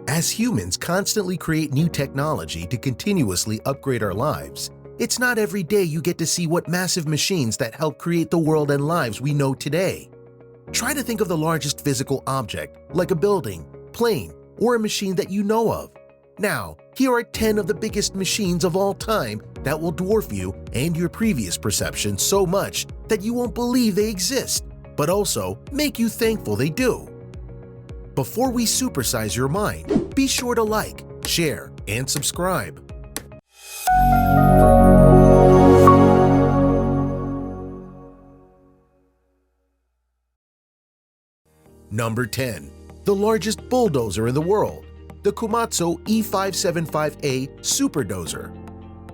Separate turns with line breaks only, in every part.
As humans constantly create new technology to continuously upgrade our lives, it's not every day you get to see what massive machines that help create the world and lives we know today. Try to think of the largest physical object, like a building, plane, or a machine that you know of. Now, here are 10 of the biggest machines of all time that will dwarf you and your previous perception so much that you won't believe they exist, but also make you thankful they do. Before we supersize your mind, be sure to like, share, and subscribe. Number 10. The largest bulldozer in the world, the Komatsu E575A Superdozer.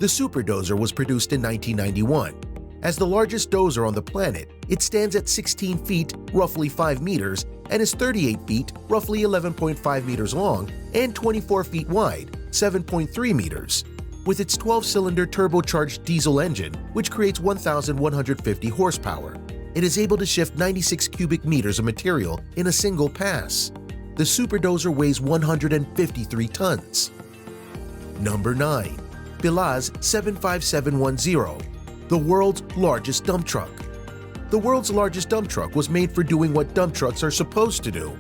The Superdozer was produced in 1991. As the largest dozer on the planet, it stands at 16 feet, roughly 5 meters, and is 38 feet, roughly 11.5 meters long, and 24 feet wide, 7.3 meters. With its 12-cylinder turbocharged diesel engine, which creates 1,150 horsepower, it is able to shift 96 cubic meters of material in a single pass. The Superdozer weighs 153 tons. Number 9. Belaz 75710, the world's largest dump truck. The world's largest dump truck was made for doing what dump trucks are supposed to do: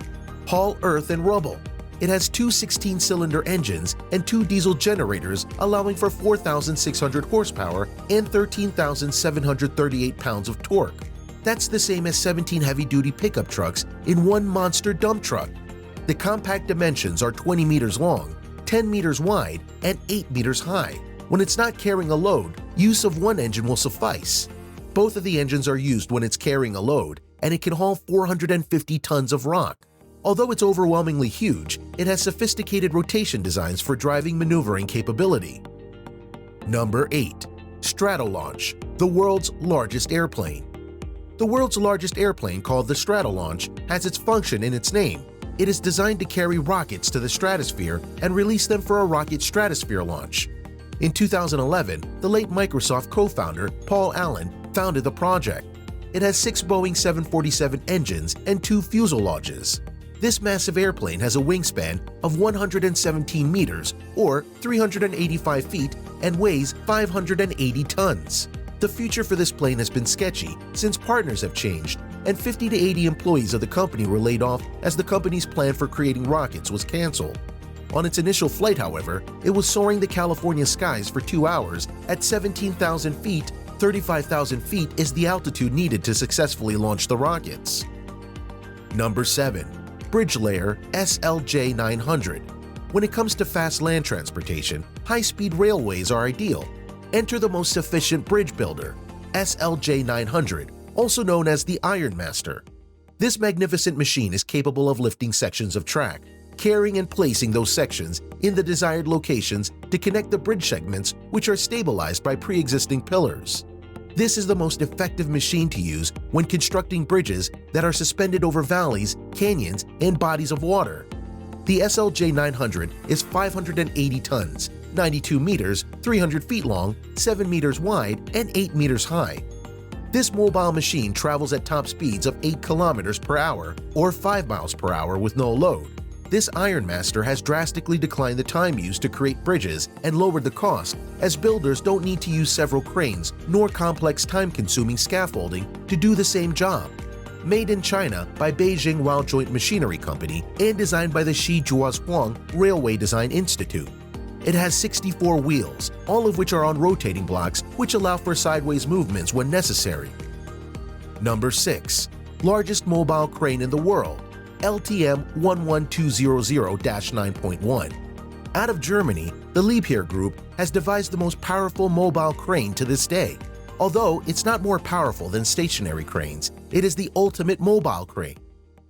haul earth and rubble. It has two 16-cylinder engines and two diesel generators, allowing for 4,600 horsepower and 13,738 pounds of torque. That's the same as 17 heavy-duty pickup trucks in one monster dump truck. The compact dimensions are 20 meters long, 10 meters wide, and 8 meters high. When it's not carrying a load, use of one engine will suffice. Both of the engines are used when it's carrying a load, and it can haul 450 tons of rock. Although it's overwhelmingly huge, it has sophisticated rotation designs for driving maneuvering capability. Number 8. Stratolaunch, the world's largest airplane. The world's largest airplane, called the Stratolaunch, has its function in its name. It is designed to carry rockets to the stratosphere and release them for a rocket stratosphere launch. In 2011, the late Microsoft co-founder Paul Allen founded the project. It has 6 Boeing 747 engines and 2 fuselages. This massive airplane has a wingspan of 117 meters, or 385 feet, and weighs 580 tons. The future for this plane has been sketchy since partners have changed, and 50 to 80 employees of the company were laid off as the company's plan for creating rockets was canceled. On its initial flight, however, it was soaring the California skies for 2 hours at 17,000 feet. 35,000 feet is the altitude needed to successfully launch the rockets. Number 7. Bridge Layer SLJ 900. When it comes to fast land transportation, high-speed railways are ideal. Enter the most efficient bridge builder, SLJ 900, also known as the Iron Master. This magnificent machine is capable of lifting sections of track, carrying and placing those sections in the desired locations to connect the bridge segments, which are stabilized by pre-existing pillars. This is the most effective machine to use when constructing bridges that are suspended over valleys, canyons, and bodies of water. The SLJ 900 is 580 tons, 92 meters, 300 feet long, 7 meters wide, and 8 meters high. This mobile machine travels at top speeds of 8 kilometers per hour or 5 miles per hour with no load. This Iron Master has drastically declined the time used to create bridges and lowered the cost, as builders don't need to use several cranes nor complex time-consuming scaffolding to do the same job. Made in China by Beijing Wao Joint Machinery Company and designed by the Shijiazhuang Railway Design Institute. It has 64 wheels, all of which are on rotating blocks which allow for sideways movements when necessary. Number 6. Largest mobile crane in the world, LTM 11200-9.1. Out of Germany, the Liebherr Group has devised the most powerful mobile crane to this day. Although it's not more powerful than stationary cranes, it is the ultimate mobile crane.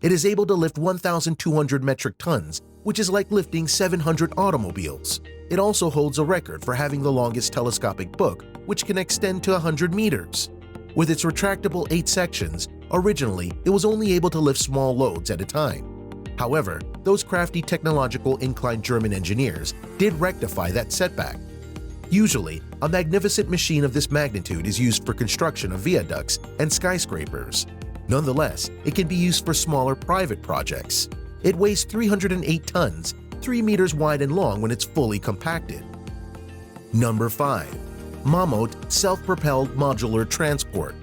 It is able to lift 1,200 metric tons, which is like lifting 700 automobiles. It also holds a record for having the longest telescopic book, which can extend to 100 meters. With its retractable 8 sections, originally it was only able to lift small loads at a time. However, those crafty technological inclined German engineers did rectify that setback. Usually, a magnificent machine of this magnitude is used for construction of viaducts and skyscrapers. Nonetheless, it can be used for smaller private projects. It weighs 308 tons, 3 meters wide and long when it's fully compacted. Number 5. Mammoet Self-Propelled Modular Transport.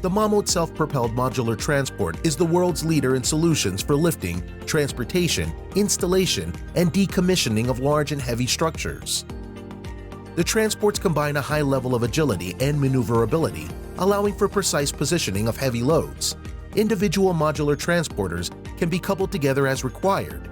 The Mammoet Self-Propelled Modular Transport is the world's leader in solutions for lifting, transportation, installation, and decommissioning of large and heavy structures. The transports combine a high level of agility and maneuverability, allowing for precise positioning of heavy loads. Individual modular transporters can be coupled together as required,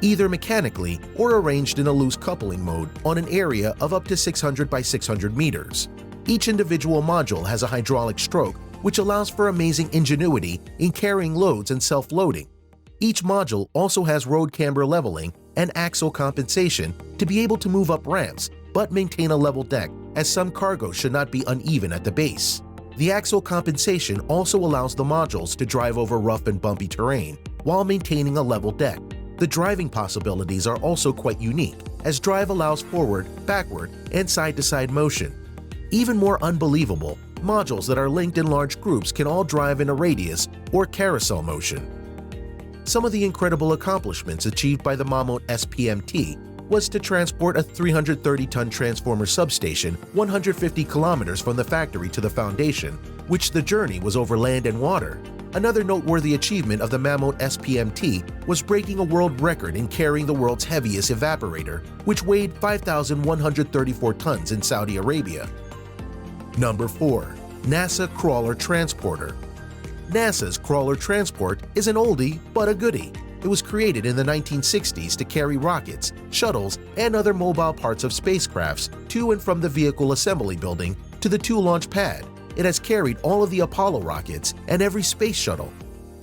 either mechanically or arranged in a loose coupling mode on an area of up to 600 by 600 meters. Each individual module has a hydraulic stroke, which allows for amazing ingenuity in carrying loads and self-loading. Each module also has road camber leveling and axle compensation to be able to move up ramps but maintain a level deck, as some cargo should not be uneven at the base. The axle compensation also allows the modules to drive over rough and bumpy terrain while maintaining a level deck. The driving possibilities are also quite unique, as drive allows forward, backward, and side-to-side motion. Even more unbelievable, modules that are linked in large groups can all drive in a radius or carousel motion. Some of the incredible accomplishments achieved by the Mammoet SMMT was to transport a 330-ton transformer substation 150 kilometers from the factory to the foundation, which the journey was over land and water. Another noteworthy achievement of the Mammoet SMMT was breaking a world record in carrying the world's heaviest evaporator, which weighed 5,134 tons in Saudi Arabia. Number 4. NASA Crawler Transporter. NASA's Crawler Transport is an oldie but a goodie. It was created in the 1960s to carry rockets, shuttles, and other mobile parts of spacecrafts to and from the vehicle assembly building to the 2 launch pad. It has carried all of the Apollo rockets and every space shuttle.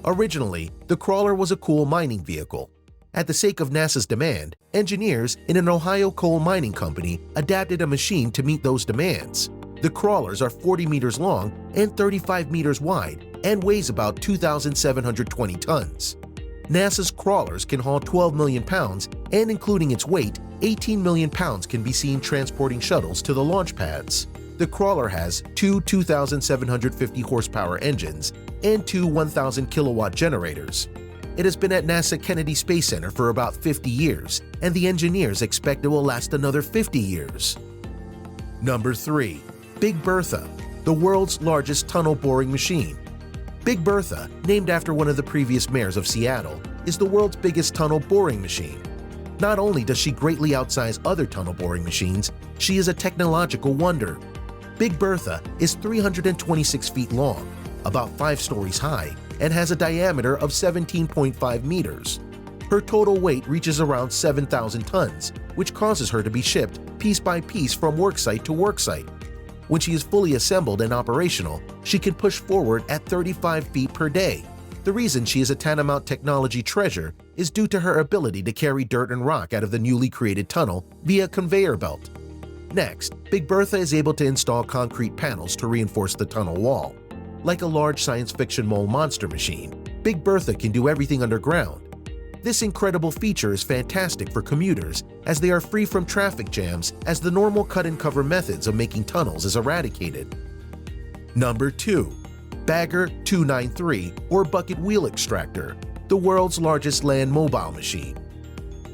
Originally, the Crawler was a coal mining vehicle. At the sake of NASA's demand, engineers in an Ohio coal mining company adapted a machine to meet those demands. The crawlers are 40 meters long and 35 meters wide and weighs about 2,720 tons. NASA's crawlers can haul 12 million pounds, and including its weight, 18 million pounds can be seen transporting shuttles to the launch pads. The crawler has 2 2,750 horsepower engines and 2 1,000 kilowatt generators. It has been at NASA Kennedy Space Center for about 50 years, and the engineers expect it will last another 50 years. Number 3. Big Bertha, the world's largest tunnel boring machine. Big Bertha, named after one of the previous mayors of Seattle, is the world's biggest tunnel boring machine. Not only does she greatly outsize other tunnel boring machines, she is a technological wonder. Big Bertha is 326 feet long, about 5 stories high, and has a diameter of 17.5 meters. Her total weight reaches around 7,000 tons, which causes her to be shipped piece by piece from worksite to worksite. When she is fully assembled and operational, she can push forward at 35 feet per day. The reason she is a tantamount technology treasure is due to her ability to carry dirt and rock out of the newly created tunnel via conveyor belt. Next, Big Bertha is able to install concrete panels to reinforce the tunnel wall. Like a large science fiction mole monster machine, Big Bertha can do everything underground. This incredible feature is fantastic for commuters, as they are free from traffic jams as the normal cut-and-cover methods of making tunnels is eradicated. Number 2. Bagger 293 or Bucket Wheel Extractor, the world's largest land mobile machine.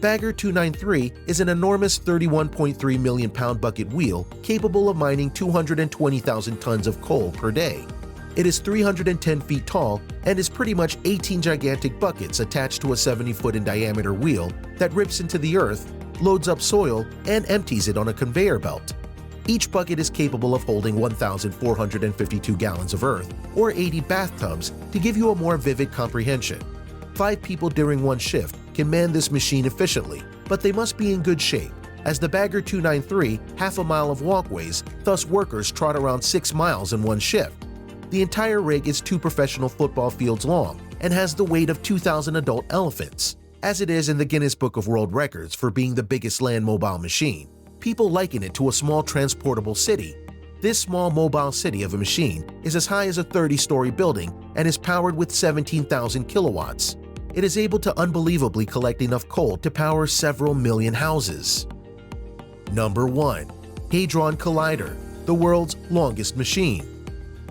Bagger 293 is an enormous 31.3 million pound bucket wheel capable of mining 220,000 tons of coal per day. It is 310 feet tall and is pretty much 18 gigantic buckets attached to a 70-foot in diameter wheel that rips into the earth, loads up soil, and empties it on a conveyor belt. Each bucket is capable of holding 1,452 gallons of earth, or 80 bathtubs, to give you a more vivid comprehension. 5 people during one shift can man this machine efficiently, but they must be in good shape, as the Bagger 293 half a mile of walkways, thus workers trot around 6 miles in one shift. The entire rig is 2 professional football fields long and has the weight of 2,000 adult elephants, as it is in the Guinness Book of World Records for being the biggest land mobile machine. People liken it to a small transportable city. This small mobile city of a machine is as high as a 30-story building and is powered with 17,000 kilowatts. It is able to unbelievably collect enough coal to power several million houses. Number 1. Hadron Collider, the world's longest machine.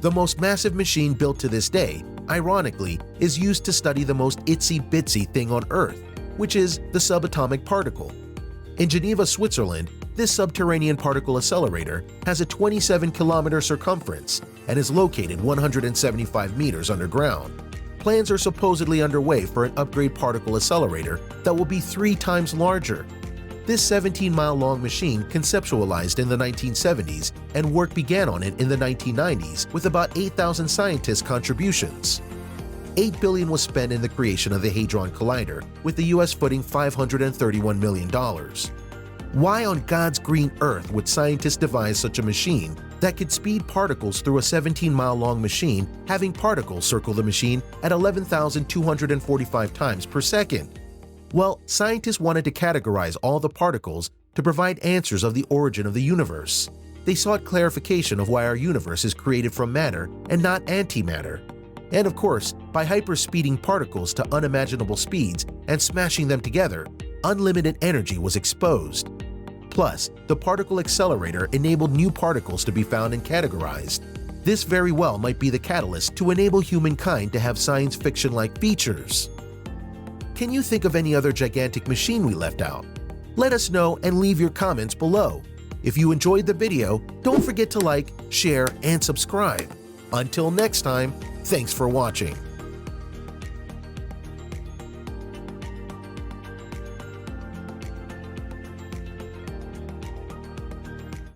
The most massive machine built to this day, ironically, is used to study the most itsy-bitsy thing on Earth. which is the subatomic particle. In Geneva, Switzerland, this subterranean particle accelerator has a 27-kilometer circumference and is located 175 meters underground. Plans are supposedly underway for an upgrade particle accelerator that will be 3 times larger. This 17-mile-long machine conceptualized in the 1970s, and work began on it in the 1990s with about 8,000 scientists' contributions. $8 billion was spent in the creation of the Hadron Collider, with the US footing $531 million. Why on God's green earth would scientists devise such a machine that could speed particles through a 17-mile-long machine, having particles circle the machine at 11,245 times per second? Well, scientists wanted to categorize all the particles to provide answers of the origin of the universe. They sought clarification of why our universe is created from matter and not antimatter. And of course, by hyperspeeding particles to unimaginable speeds and smashing them together, unlimited energy was exposed. Plus, the particle accelerator enabled new particles to be found and categorized. This very well might be the catalyst to enable humankind to have science fiction-like features. Can you think of any other gigantic machine we left out? Let us know and leave your comments below. If you enjoyed the video, don't forget to like, share, and subscribe. Until next time, thanks for watching.